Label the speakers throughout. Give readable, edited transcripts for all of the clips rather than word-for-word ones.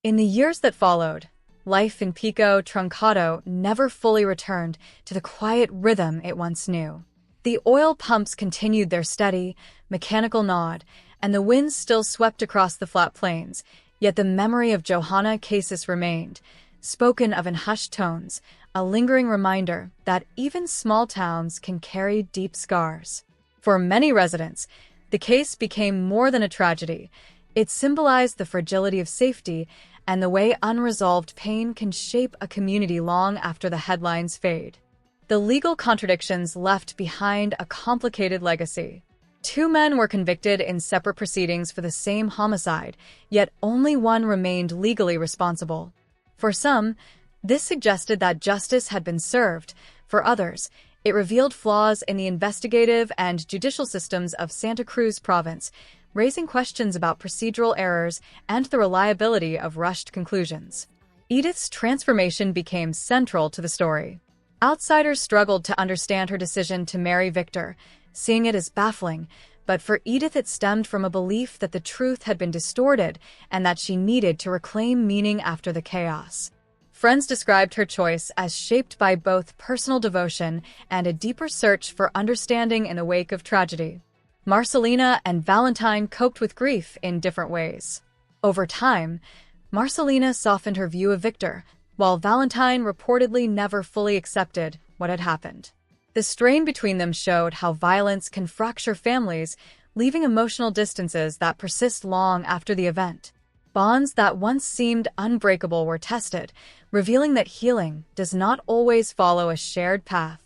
Speaker 1: In the years that followed, life in Pico Truncado never fully returned to the quiet rhythm it once knew. The oil pumps continued their steady, mechanical nod, and the winds still swept across the flat plains, yet the memory of Johanna Cases remained, spoken of in hushed tones, a lingering reminder that even small towns can carry deep scars. For many residents, the case became more than a tragedy. It symbolized the fragility of safety and the way unresolved pain can shape a community long after the headlines fade. The legal contradictions left behind a complicated legacy. Two men were convicted in separate proceedings for the same homicide, yet only one remained legally responsible. For some, this suggested that justice had been served. For others, it revealed flaws in the investigative and judicial systems of Santa Cruz province, raising questions about procedural errors and the reliability of rushed conclusions. Edith's transformation became central to the story. Outsiders struggled to understand her decision to marry Victor, seeing it as baffling, but for Edith it stemmed from a belief that the truth had been distorted and that she needed to reclaim meaning after the chaos. Friends described her choice as shaped by both personal devotion and a deeper search for understanding in the wake of tragedy. Marcelina and Valentine coped with grief in different ways. Over time, Marcelina softened her view of Victor, while Valentine reportedly never fully accepted what had happened. The strain between them showed how violence can fracture families, leaving emotional distances that persist long after the event. Bonds that once seemed unbreakable were tested, revealing that healing does not always follow a shared path.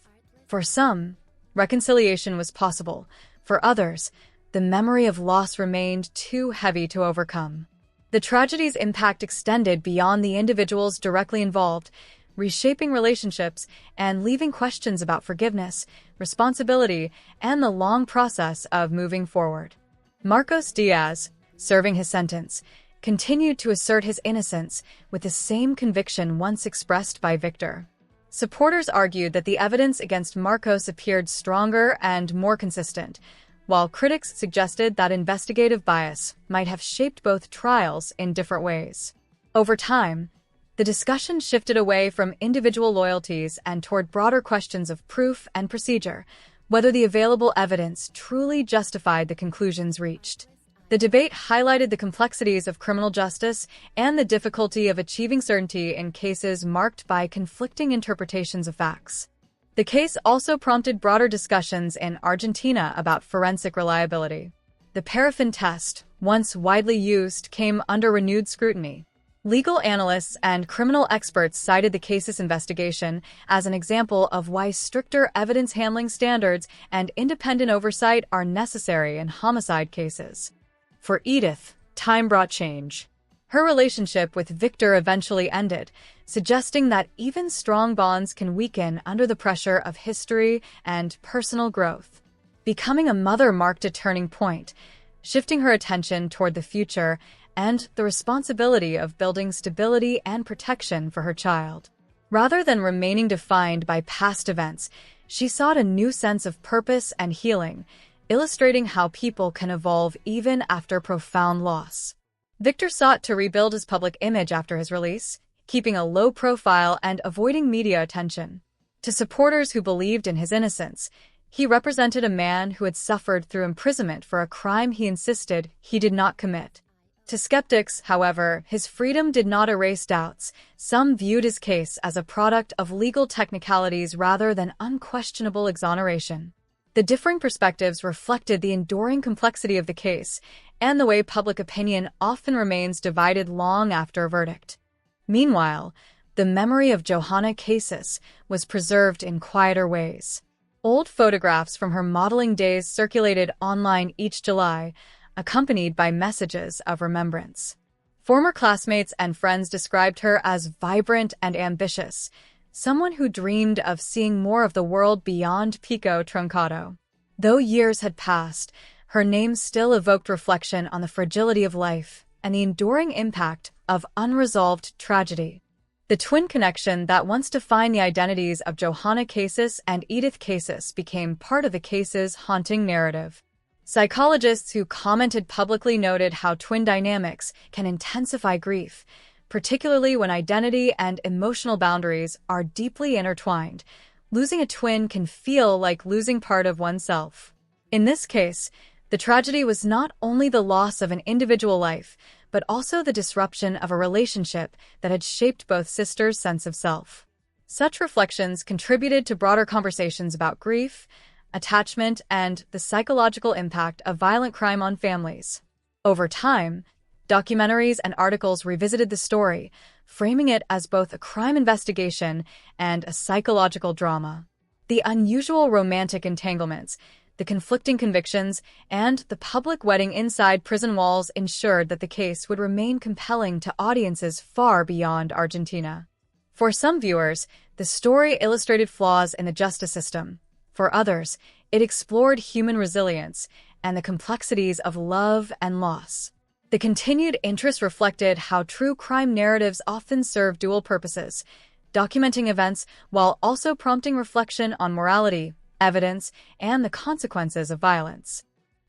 Speaker 1: For some, reconciliation was possible. For others, the memory of loss remained too heavy to overcome. The tragedy's impact extended beyond the individuals directly involved, reshaping relationships and leaving questions about forgiveness, responsibility, and the long process of moving forward. Marcos Diaz, serving his sentence, continued to assert his innocence with the same conviction once expressed by Victor. Supporters argued that the evidence against Marcos appeared stronger and more consistent, while critics suggested that investigative bias might have shaped both trials in different ways. Over time, the discussion shifted away from individual loyalties and toward broader questions of proof and procedure, whether the available evidence truly justified the conclusions reached. The debate highlighted the complexities of criminal justice and the difficulty of achieving certainty in cases marked by conflicting interpretations of facts. The case also prompted broader discussions in Argentina about forensic reliability. The paraffin test, once widely used, came under renewed scrutiny. Legal analysts and criminal experts cited the case's investigation as an example of why stricter evidence handling standards and independent oversight are necessary in homicide cases. For Edith, time brought change. Her relationship with Victor eventually ended, suggesting that even strong bonds can weaken under the pressure of history and personal growth. Becoming a mother marked a turning point, shifting her attention toward the future and the responsibility of building stability and protection for her child. Rather than remaining defined by past events, she sought a new sense of purpose and healing, illustrating how people can evolve even after profound loss. Victor sought to rebuild his public image after his release, keeping a low profile and avoiding media attention. To supporters who believed in his innocence, he represented a man who had suffered through imprisonment for a crime he insisted he did not commit. To skeptics, however, his freedom did not erase doubts. Some viewed his case as a product of legal technicalities rather than unquestionable exoneration. The differing perspectives reflected the enduring complexity of the case and the way public opinion often remains divided long after a verdict. Meanwhile, the memory of Johanna Cases was preserved in quieter ways. Old photographs from her modeling days circulated online each July, accompanied by messages of remembrance. Former classmates and friends described her as vibrant and ambitious, someone who dreamed of seeing more of the world beyond Pico Truncado. Though years had passed, her name still evoked reflection on the fragility of life and the enduring impact of unresolved tragedy. The twin connection that once defined the identities of Johanna Cases and Edith Cases became part of the case's haunting narrative. Psychologists who commented publicly noted how twin dynamics can intensify grief, particularly when identity and emotional boundaries are deeply intertwined. Losing a twin can feel like losing part of oneself. In this case, the tragedy was not only the loss of an individual life, but also the disruption of a relationship that had shaped both sisters' sense of self. Such reflections contributed to broader conversations about grief, attachment, and the psychological impact of violent crime on families. Over time, documentaries and articles revisited the story, framing it as both a crime investigation and a psychological drama. The unusual romantic entanglements, the conflicting convictions, and the public wedding inside prison walls ensured that the case would remain compelling to audiences far beyond Argentina. For some viewers, the story illustrated flaws in the justice system. For others, it explored human resilience and the complexities of love and loss. The continued interest reflected how true crime narratives often serve dual purposes, documenting events while also prompting reflection on morality, evidence, and the consequences of violence.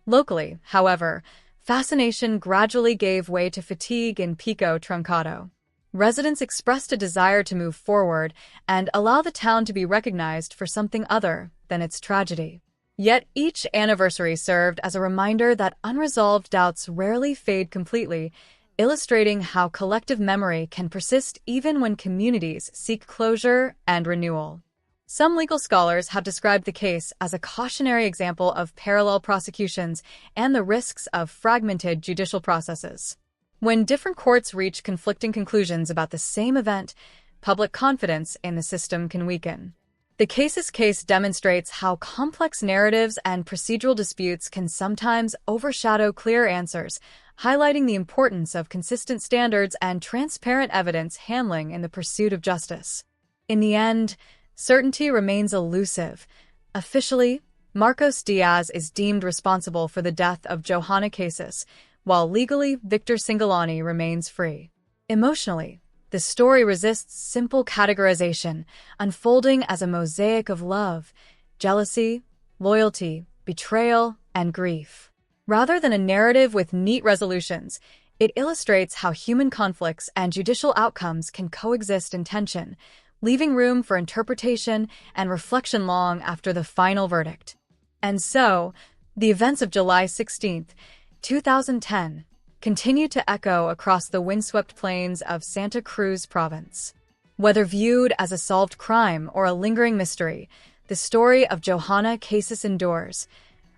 Speaker 1: Locally, however, fascination gradually gave way to fatigue in Pico Truncado. Residents expressed a desire to move forward and allow the town to be recognized for something other than its tragedy. Yet each anniversary served as a reminder that unresolved doubts rarely fade completely, illustrating how collective memory can persist even when communities seek closure and renewal. Some legal scholars have described the case as a cautionary example of parallel prosecutions and the risks of fragmented judicial processes. When different courts reach conflicting conclusions about the same event, public confidence in the system can weaken. The case's case demonstrates how complex narratives and procedural disputes can sometimes overshadow clear answers, highlighting the importance of consistent standards and transparent evidence handling in the pursuit of justice. In the end, certainty remains elusive. Officially, Marcos Diaz is deemed responsible for the death of Johanna Casas, while legally Victor Singolani remains free. Emotionally, the story resists simple categorization, unfolding as a mosaic of love, jealousy, loyalty, betrayal, and grief. Rather than a narrative with neat resolutions, it illustrates how human conflicts and judicial outcomes can coexist in tension, leaving room for interpretation and reflection long after the final verdict. And so, the events of July 16, 2010, continue to echo across the windswept plains of Santa Cruz province. Whether viewed as a solved crime or a lingering mystery, the story of Johanna Casas endures,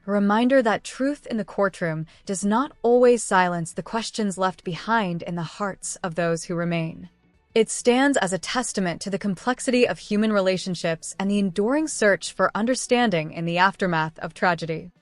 Speaker 1: a reminder that truth in the courtroom does not always silence the questions left behind in the hearts of those who remain. It stands as a testament to the complexity of human relationships and the enduring search for understanding in the aftermath of tragedy.